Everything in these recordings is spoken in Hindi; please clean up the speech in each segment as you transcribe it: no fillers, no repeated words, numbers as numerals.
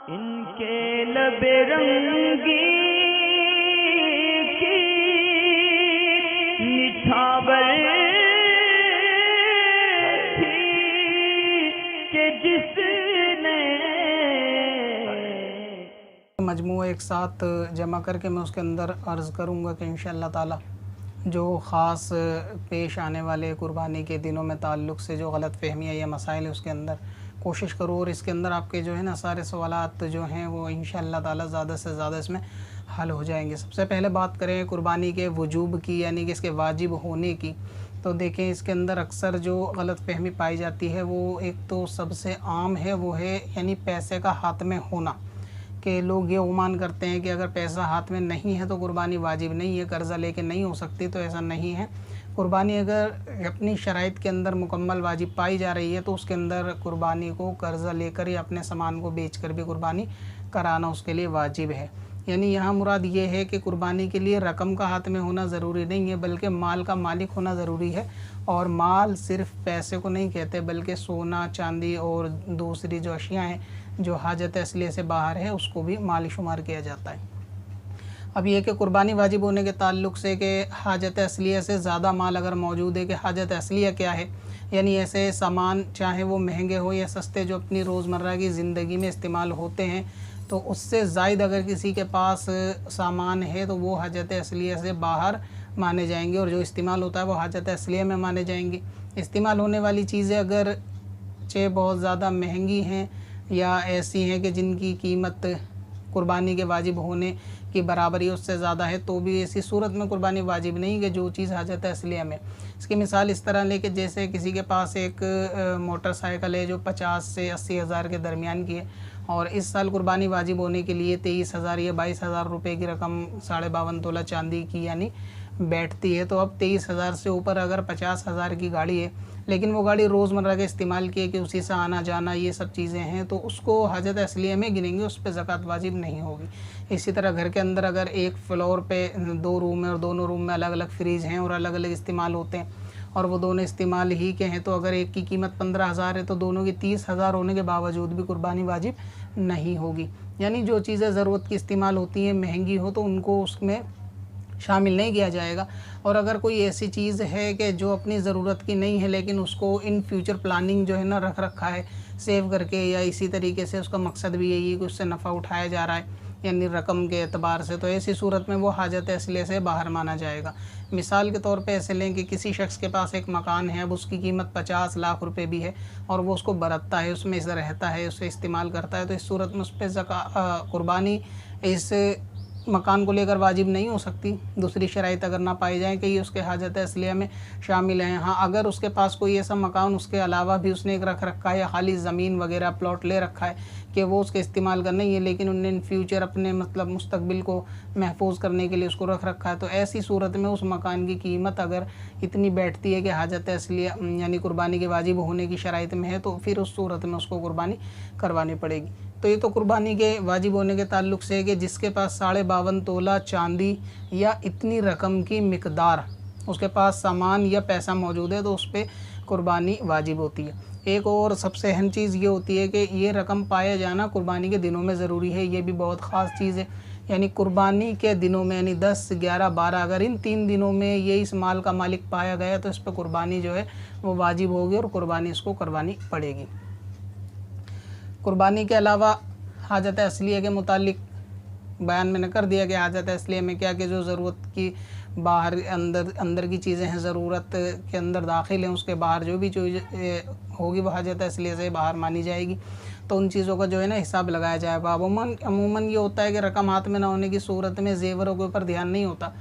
इनके लबे रंगी की निछावर थी कि जिसने मजमू एक साथ जमा करके मैं उसके अंदर अर्ज़ करूँगा कि इंशाअल्लाह ताला जो ख़ास पेश आने वाले कुर्बानी के दिनों में ताल्लुक़ से जो गलत फ़हमियाँ या मसाइल है उसके अंदर कोशिश करूँ और इसके अंदर आपके जो है ना सारे सवालात जो हैं वो इंशाअल्लाह ताला ज़्यादा से ज़्यादा इसमें हल हो जाएंगे। सबसे पहले बात करें कुर्बानी के वजूब की, यानी कि इसके वाजिब होने की, तो देखें इसके अंदर अक्सर जो गलत फ़हमी पाई जाती है वो एक तो सबसे आम है, वो है यानी पैसे का हाथ में होना, कि लोग ये गुमान करते हैं कि अगर पैसा हाथ में नहीं है तो कुर्बानी वाजिब नहीं है, कर्ज़ा लेके नहीं हो सकती। तो ऐसा नहीं है। कुर्बानी अगर अपनी शराइत के अंदर मुकम्मल वाजिब पाई जा रही है तो उसके अंदर कुर्बानी को कर्ज़ा लेकर या अपने सामान को बेच कर भी कुर्बानी कराना उसके लिए वाजिब है। यानी यहाँ मुराद ये है कि कुर्बानी के लिए रकम का हाथ में होना ज़रूरी नहीं है, बल्कि माल का मालिक होना ज़रूरी है। और माल सिर्फ़ पैसे को नहीं कहते, बल्कि सोना, चांदी और दूसरी जो अशियाँ हैं जो हाजत असलिया से बाहर है उसको भी माल शुमार किया जाता है। अब ये कि कुर्बानी वाजिब होने के ताल्लुक़ से कि हाजत असलिया से ज़्यादा माल अगर मौजूद है, कि हाजत असलिया क्या है, यानी ऐसे सामान चाहे वो महंगे हो या सस्ते जो अपनी रोज़मर्रा की ज़िंदगी में इस्तेमाल होते हैं, तो उससे ज़ायद अगर किसी के पास सामान है तो वो हाजत असलिया से बाहर माने जाएंगे और जो इस्तेमाल होता है वो हाजत असलिया में माने जाएंगे। इस्तेमाल होने वाली चीज़ें अगर चे बहुत ज़्यादा महंगी हैं या ऐसी हैं कि जिनकी कीमत कुर्बानी के वाजिब होने की बराबरी उससे ज़्यादा है, तो भी ऐसी सूरत में कुर्बानी वाजिब नहीं कि जो चीज़ हाजत असलिया में। इसकी मिसाल इस तरह ले कि जैसे किसी के पास एक मोटरसाइकिल है जो 50 से 80 हज़ार के दरमियान की है और इस साल कुर्बानी वाजिब होने के लिए 23,000 या 22,000 रुपये की रकम 52.5 तोला चांदी की यानी बैठती है। तो अब 23,000 से ऊपर अगर 50,000 की गाड़ी है, लेकिन वो गाड़ी रोज़मर्रा के इस्तेमाल की है कि उसी से आना जाना ये सब चीज़ें हैं, तो उसको हाजत असलिया में गिनेंगे, उस पर ज़कात वाजिब नहीं होगी। इसी तरह घर के अंदर अगर एक फ्लोर पे 2 रूम है और दोनों रूम में अलग अलग फ्रिज हैं और अलग अलग इस्तेमाल होते हैं और वो दोनों इस्तेमाल ही के हैं, तो अगर एक की कीमत 15,000 है तो दोनों की 30,000 होने के बावजूद भी कुर्बानी वाजिब नहीं होगी। यानी जो चीज़ें ज़रूरत की इस्तेमाल होती हैं, महंगी हो, तो उनको उसमें शामिल नहीं किया जाएगा। और अगर कोई ऐसी चीज़ है कि जो अपनी ज़रूरत की नहीं है लेकिन उसको इन फ्यूचर प्लानिंग जो है ना रख रखा है सेव करके, या इसी तरीके से उसका मकसद भी यही है कि उससे नफ़ा उठाया जा रहा है यानी रकम के एतबार से, तो ऐसी सूरत में वो हाजत असलिया से बाहर माना जाएगा। मिसाल के तौर पे ऐसे लें कि किसी शख्स के पास एक मकान है, अब उसकी कीमत 50 लाख रुपए भी है और वो उसको बरतता है, उसमें इसे रहता है, उसे इस्तेमाल करता है, तो इस सूरत में उस पर कुर्बानी इस मकान को लेकर वाजिब नहीं हो सकती, दूसरी शराइत अगर ना पाई जाए कि ये उसके हाजत असलिया में शामिल हैं। हाँ, अगर उसके पास कोई ऐसा मकान उसके अलावा भी उसने एक रख रखा है या खाली ज़मीन वगैरह प्लॉट ले रखा है कि वो उसके इस्तेमाल का नहीं है, लेकिन उन्होंने इन फ्यूचर अपने मतलब मुस्तकबिल को महफूज करने के लिए उसको रख रखा है, तो ऐसी सूरत में उस मकान की कीमत अगर इतनी बैठती है कि हाजत असलिया यानी कुर्बानी के वाजिब होने की शराइत में है, तो फिर उस सूरत में उसको कुर्बानी करवानी पड़ेगी। तो ये तो कुर्बानी के वाजिब होने के ताल्लुक़ से है कि जिसके पास 52.5 तोला चांदी या इतनी रकम की मिकदार उसके पास सामान या पैसा मौजूद है तो उस पर कुर्बानी वाजिब होती है। एक और सबसे अहम चीज़ ये होती है कि ये रकम पाया जाना कुर्बानी के दिनों में ज़रूरी है, ये भी बहुत ख़ास चीज़ है। यानी कुर्बानी के दिनों में यानी 10, 11, 12 अगर इन 3 दिनों में ये इस माल का मालिक पाया गया तो इस पर कुर्बानी जो है वो वाजिब होगी और कुर्बानी इसको करवानी पड़ेगी। कुर्बानी के अलावा हाजत असलिया के मुतालिक बयान मैंने कर दिया कि हाजत असलिया में क्या कि जो ज़रूरत की बाहर अंदर की चीज़ें हैं, ज़रूरत के अंदर दाखिल हैं, उसके बाहर जो भी चीज़ होगी वो हाजत असलिया से बाहर मानी जाएगी, तो उन चीज़ों का जो है ना हिसाब लगाया जाएगा। अमूमन ये होता है कि रकम हाथ में ना होने की सूरत में ज़ेवरों के ऊपर ध्यान नहीं होता,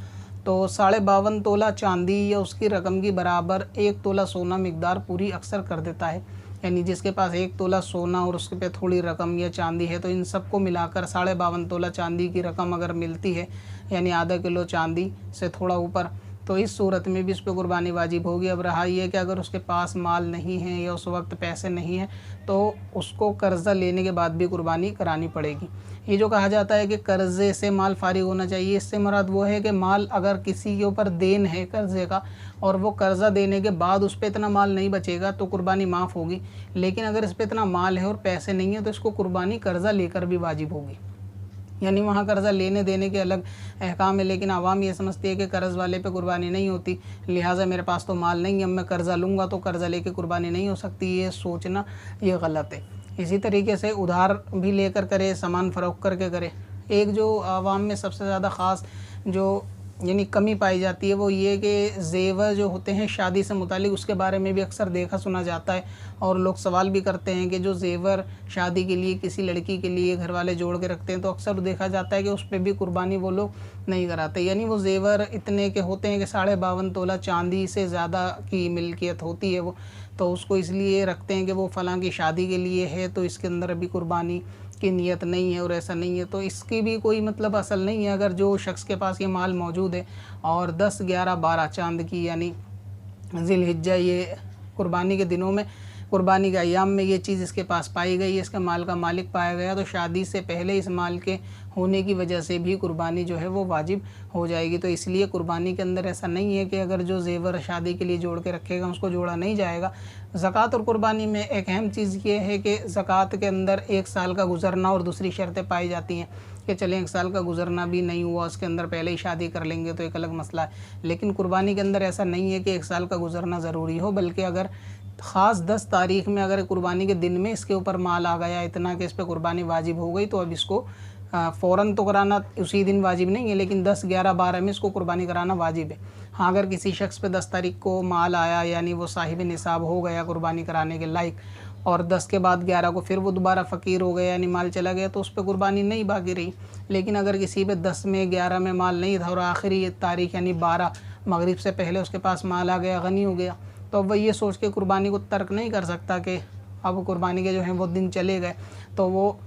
तो 52.5 तोला चांदी या उसकी रकम की बराबर 1 तोला सोना मिकदार पूरी अक्सर कर देता है। यानी जिसके पास 1 तोला सोना और उसके पे थोड़ी रकम या चांदी है, तो इन सब को मिलाकर 52.5 तोला चांदी की रकम अगर मिलती है, यानी आधा किलो चांदी से थोड़ा ऊपर, तो इस सूरत में भी उस पर कुर्बानी वाजिब होगी। अब रहा ये कि अगर उसके पास माल नहीं है या उस वक्त पैसे नहीं हैं तो उसको कर्ज़ा लेने के बाद भी कुर्बानी करानी पड़ेगी। ये जो कहा जाता है कि कर्ज़े से माल फारिग होना चाहिए, इससे मुराद वो है कि माल अगर किसी के ऊपर देन है कर्ज़े का और वो कर्ज़ा देने के बाद उस पर इतना माल नहीं बचेगा तो कुर्बानी माफ़ होगी। लेकिन अगर इस पर इतना माल है और पैसे नहीं है तो इसको कुर्बानी कर्ज़ा लेकर भी वाजिब होगी। यानी वहाँ कर्ज़ा लेने देने के अलग अहकाम है, लेकिन आवाम ये समझती है कि कर्ज़ वाले पे कुर्बानी नहीं होती, लिहाजा मेरे पास तो माल नहीं है, अब मैं कर्ज़ा लूँगा तो कर्ज़ा लेके कुर्बानी नहीं हो सकती। ये सोचना ये गलत है। इसी तरीके से उधार भी लेकर करे, सामान फ़रोख्त करके करे। एक जो आवाम में सबसे ज़्यादा ख़ास जो यानी कमी पाई जाती है वो ये कि ज़ेवर जो होते हैं शादी से मुतालिक, उसके बारे में भी अक्सर देखा सुना जाता है और लोग सवाल भी करते हैं कि जो ज़ेवर शादी के लिए किसी लड़की के लिए घर वाले जोड़ के रखते हैं तो अक्सर देखा जाता है कि उस पर भी कुर्बानी वो लोग नहीं कराते। यानी वो ज़ेवर इतने के होते हैं कि 52.5 तोला चांदी से ज़्यादा की मिल्कियत होती है वो, तो उसको इसलिए रखते हैं कि वो फ़लाँ की शादी के लिए है तो इसके अंदर अभी कुर्बानी की नीयत नहीं है और ऐसा नहीं है, तो इसकी भी कोई मतलब असल नहीं है। अगर जो शख्स के पास ये माल मौजूद है और 10, 11, 12 चांद की यानी ज़िलहिज्जा ये कुर्बानी के दिनों में, कुर्बानी के अय्याम में ये चीज़ इसके पास पाई गई है, इसके माल का मालिक पाया गया, तो शादी से पहले इस माल के होने की वजह से भी कुर्बानी जो है वो वाजिब हो जाएगी। तो इसलिए कुर्बानी के अंदर ऐसा नहीं है कि अगर जो ज़ेवर शादी के लिए जोड़ के रखेगा उसको जोड़ा नहीं जाएगा। ज़कात और कुर्बानी में एक अहम चीज़ ये है कि ज़कात के अंदर 1 साल का गुज़रना और दूसरी शर्तें पाई जाती हैं कि चलें 1 साल का गुज़रना भी नहीं हुआ, उसके अंदर पहले ही शादी कर लेंगे तो एक अलग मसला है। लेकिन कुर्बानी के अंदर ऐसा नहीं है कि 1 साल का गुज़रना ज़रूरी हो, बल्कि अगर ख़ास 10 तारीख़ में अगर कुर्बानी के दिन में इसके ऊपर माल आ गया इतना कि इस पर कुर्बानी वाजिब हो गई तो अब इसको फ़ौरन तो कराना उसी दिन वाजिब नहीं है, लेकिन 10, 11, 12 में इसको कुर्बानी कराना वाजिब है। हाँ, अगर किसी शख्स पे 10 तारीख़ को माल आया यानी वो साहिब निसाब हो गया कुर्बानी कराने के लायक और 10 के बाद 11 को फिर वो दोबारा फ़कीर हो गया यानी माल चला गया तो उस पर कुर्बानी नहीं बाकी रही। लेकिन अगर किसी पे 10 में 11 में माल नहीं था और आखिरी तारीख़ यानी 12 मगरिब से पहले उसके पास माल आ गया, गनी हो गया, तो अब वह ये सोच के कुर्बानी को तर्क नहीं कर सकता कि अब कुर्बानी के जो हैं वो दिन चले गए, तो वो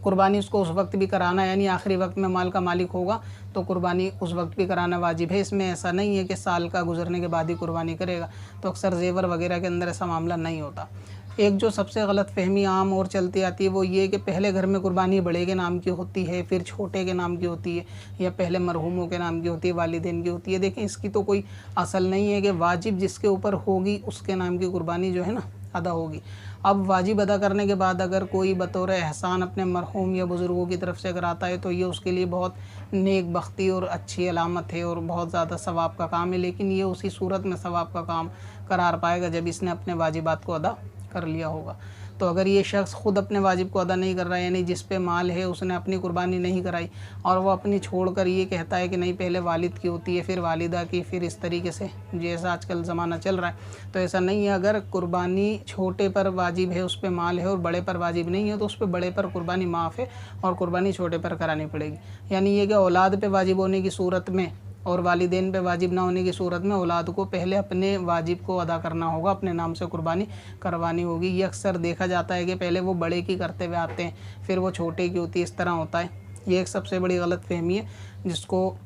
कुर्बानी उसको उस वक्त भी कराना यानी आखिरी वक्त में माल का मालिक होगा तो कुर्बानी उस वक्त भी कराना वाजिब है। इसमें ऐसा नहीं है कि साल का गुजरने के बाद ही कुर्बानी करेगा, तो अक्सर ज़ेवर वगैरह के अंदर ऐसा मामला नहीं होता। एक जो सबसे गलत फहमी आम और चलती आती है वो ये कि पहले घर में कुर्बानी बड़े के नाम की होती है, फिर छोटे के नाम की होती है, या पहले मरहूमों के नाम की होती है, वालिदैन की होती है। देखें, इसकी तो कोई असल नहीं है कि वाजिब जिसके ऊपर होगी उसके नाम की कुर्बानी जो है ना अदा होगी। अब वाजिब अदा करने के बाद अगर कोई बतौर एहसान अपने मरहूम या बुज़ुर्गों की तरफ से कराता है तो ये उसके लिए बहुत नेक बख्ती और अच्छी अलामत है और बहुत ज़्यादा सवाब का काम है। लेकिन ये उसी सूरत में सवाब का काम करार पाएगा जब इसने अपने वाजिबात को अदा कर लिया होगा। तो अगर ये शख्स ख़ुद अपने वाजिब को अदा नहीं कर रहा है यानी जिस पे माल है उसने अपनी कुर्बानी नहीं कराई और वो अपनी छोड़कर ये कहता है कि नहीं पहले वालिद की होती है फिर वालिदा की, फिर इस तरीके से जैसा आजकल ज़माना चल रहा है, तो ऐसा नहीं है। अगर कुर्बानी छोटे पर वाजिब है, उस पर माल है और बड़े पर वाजिब नहीं है तो उस पर बड़े पर कुर्बानी माफ़ है और कुर्बानी छोटे पर करानी पड़ेगी। यानी ये कि औलाद पे वाजिब होने की सूरत में और वालिदैन पे वाजिब ना होने की सूरत में औलाद को पहले अपने वाजिब को अदा करना होगा, अपने नाम से कुर्बानी करवानी होगी। ये अक्सर देखा जाता है कि पहले वो बड़े की करते हुए आते हैं फिर वो छोटे की होती है, इस तरह होता है। ये एक सबसे बड़ी गलत फहमी है जिसको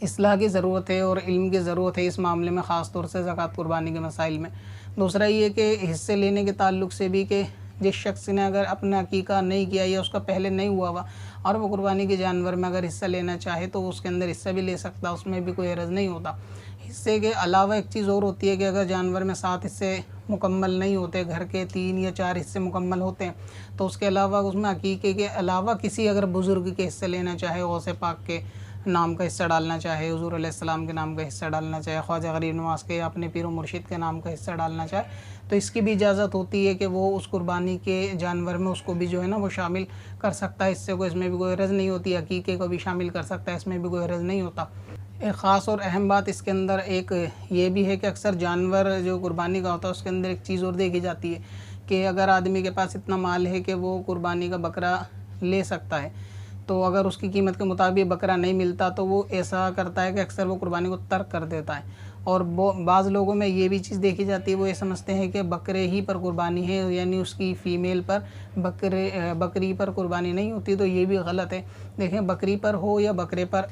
इस्लाह की ज़रूरत है और इल्म की ज़रूरत है इस मामले में, ख़ास तौर से ज़कात कुर्बानी के मसाइल में। दूसरा ये कि हिस्से लेने के ताल्लुक़ से भी कि जिस शख्स ने अगर अपना अकीका नहीं किया या उसका पहले नहीं हुआ और वो कुर्बानी के जानवर में अगर हिस्सा लेना चाहे तो उसके अंदर हिस्सा भी ले सकता, उसमें भी कोई हरज नहीं होता। हिस्से के अलावा एक चीज़ और होती है कि अगर जानवर में 7 हिस्से मुकम्मल नहीं होते, घर के 3 या 4 हिस्से मुकम्मल होते हैं, तो उसके अलावा उसमें अकीके के अलावा किसी अगर बुज़ुर्ग के हिस्से लेना चाहे, गौसे पाक के नाम का हिस्सा डालना चाहे, हुज़ूर अलैहिस्सलाम के नाम का हिस्सा डालना चाहे, ख्वाजा गरीब नवाज़ के या अपने पीर मुर्शिद के नाम का हिस्सा डालना चाहे, तो इसकी भी इजाज़त होती है कि वो उस कुर्बानी के जानवर में उसको भी जो है ना वो शामिल कर सकता है। इससे को इसमें भी कोई हरज नहीं होती। अकीके को भी शामिल कर सकता है, इसमें भी कोई हरज नहीं होता। एक ख़ास और अहम बात इसके अंदर एक ये भी है कि अक्सर जानवर जो कुर्बानी का होता है उसके अंदर एक चीज़ और देखी जाती है कि अगर आदमी के पास इतना माल है कि वो कुर्बानी का बकरा ले सकता है, तो अगर उसकी कीमत के मुताबिक बकरा नहीं मिलता तो वो ऐसा करता है कि अक्सर वो कुर्बानी को तर्क कर देता है और बाज़ लोगों में ये भी चीज़ देखी जाती है, वो ये समझते हैं कि बकरे ही पर कुर्बानी है, यानी उसकी फ़ीमेल पर बकरी पर कुर्बानी नहीं होती, तो ये भी गलत है। देखें, बकरी पर हो या बकरे पर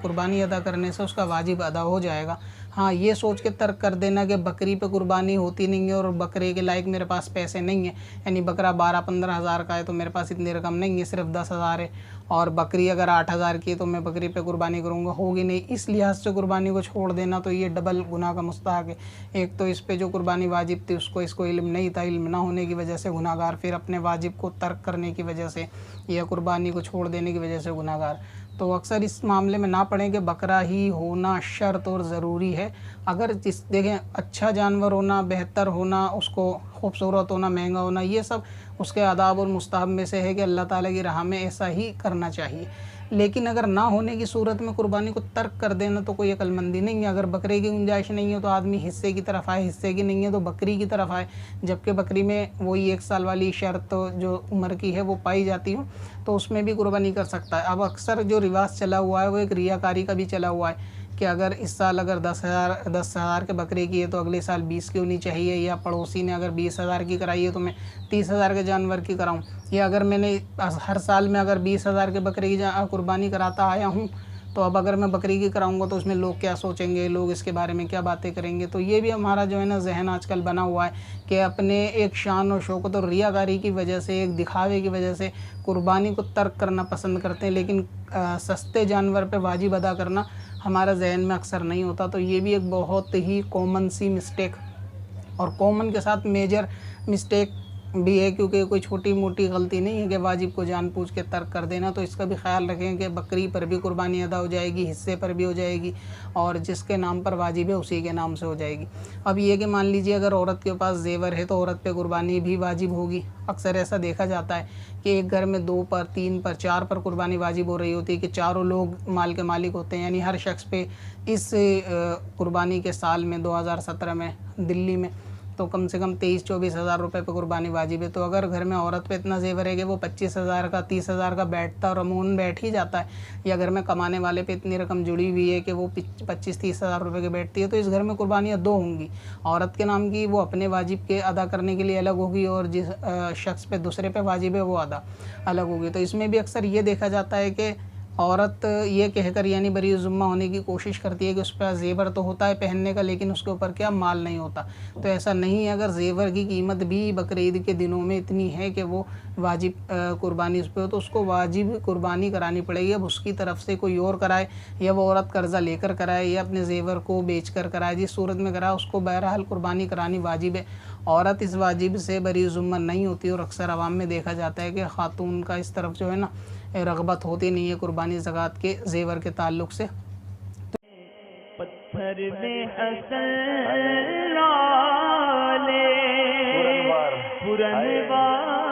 कुर्बानी अदा करने से उसका वाजिब अदा हो जाएगा। हाँ, ये सोच के तर्क कर देना कि बकरी पे कुर्बानी होती नहीं है और बकरे के लायक मेरे पास पैसे नहीं है, यानी बकरा 12-15 हज़ार का है तो मेरे पास इतनी रकम नहीं है, सिर्फ 10,000 है, और बकरी अगर 8,000 की है तो मैं बकरी पे कुर्बानी करूँगा, होगी नहीं। इस लिहाज से कुर्बानी को छोड़ देना तो ये डबल गुनाह का मुस्तहक है। एक तो इस पे जो कुर्बानी वाजिब थी इसको इल्म नहीं था, इल्म ना होने की वजह से गुनाहगार, फिर अपने वाजिब को तर्क करने की वजह से या कुर्बानी को छोड़ देने की वजह से गुनाहगार। तो अक्सर इस मामले में ना पड़ें कि बकरा ही होना शर्त और ज़रूरी है। अगर देखें, अच्छा जानवर होना, बेहतर होना, उसको खूबसूरत होना, महंगा होना, ये सब उसके आदाब और मुस्तहब में से है कि अल्लाह ताला की राह में ऐसा ही करना चाहिए। लेकिन अगर ना होने की सूरत में कुर्बानी को तर्क कर देना तो कोई अक्लमंदी नहीं है। अगर बकरे की गुंजाइश नहीं है तो आदमी हिस्से की तरफ आए, हिस्से की नहीं है तो बकरी की तरफ आए, जबकि बकरी में वही 1 साल वाली शर्त जो उम्र की है वो पाई जाती हो, तो उसमें भी कुर्बानी कर सकता है। अब अक्सर जो रिवाज चला हुआ है वो एक रियाकारी का भी चला हुआ है कि अगर इस साल अगर 10,000 के बकरे की है तो अगले साल 20 की होनी चाहिए, या पड़ोसी ने अगर 20,000 की कराई है तो मैं 30,000 के जानवर की कराऊं, या अगर मैंने हर साल में अगर 20,000 के बकरे की कुर्बानी कराता आया हूं तो अब अगर मैं बकरी की कराऊंगा तो उसमें लोग क्या सोचेंगे, लोग इसके बारे में क्या बातें करेंगे। तो ये भी हमारा जो है ना जहन आजकल बना हुआ है कि अपने एक शान और शौकत और रियाकारी की वजह से, एक दिखावे की वजह से कुर्बानी को तर्क करना पसंद करते हैं, लेकिन सस्ते जानवर पे वाजिब अदा करना हमारा जहन में अक्सर नहीं होता। तो ये भी एक बहुत ही कॉमन सी मिस्टेक, और कॉमन के साथ मेजर मिस्टेक भी है, क्योंकि कोई छोटी मोटी गलती नहीं है कि वाजिब को जानबूझ के तर्क कर देना। तो इसका भी ख्याल रखें कि बकरी पर भी कुर्बानी अदा हो जाएगी, हिस्से पर भी हो जाएगी, और जिसके नाम पर वाजिब है उसी के नाम से हो जाएगी। अब ये कि मान लीजिए अगर औरत के पास जेवर है तो औरत पे कुर्बानी भी वाजिब होगी। अक्सर ऐसा देखा जाता है कि एक घर में 2 पर, 3 पर, 4 पर कुर्बानी वाजिब हो रही होती है कि चारों लोग माल के मालिक होते हैं, यानी हर शख्स पे इस कुर्बानी के साल में 2017 में दिल्ली में तो कम से कम 23-24 हज़ार रुपये पे कुर्बानी वाजिब है। तो अगर घर में औरत पे इतना जेवर है कि वो 25,000 का, 30,000 का बैठता और अमूमन बैठ ही जाता है, या घर में कमाने वाले पे इतनी रकम जुड़ी हुई है कि वो 25-30 हज़ार रुपये की बैठती है, तो इस घर में कुर्बानियाँ 2 होंगी। औरत के नाम की वो अपने वाजिब के अदा करने के लिए अलग होगी, और जिस शख्स पे दूसरे पे वाजिब है वो अदा अलग होगी। तो इसमें भी अक्सर ये देखा जाता है कि औरत ये कहकर यानी बरी ज़िम्मा होने की कोशिश करती है कि उस पर ज़ेवर तो होता है पहनने का, लेकिन उसके ऊपर क्या माल नहीं होता। तो ऐसा नहीं है। अगर ज़ेवर की कीमत भी बकरीद के दिनों में इतनी है कि वो वाजिब कुर्बानी उस पर हो, तो उसको वाजिब कुर्बानी करानी पड़ेगी। अब उसकी तरफ से कोई और कराए, या वो औरत कर्ज़ा लेकर कराए, या अपने ज़ेवर को बेच कर कराए, जिस सूरत में कराए उसको बहरहाल कुर्बानी करानी वाजिब है। औरत इस वाजिब से बरी ज़िम्मा नहीं होती, और अक्सर आवाम में देखा जाता है कि ख़ातून का इस तरफ जो है ना रग़बत होती नहीं है कुर्बानी ज़कात के ज़ेवर के ताल्लुक़ से। पत्थर में असल लाले पुरनवार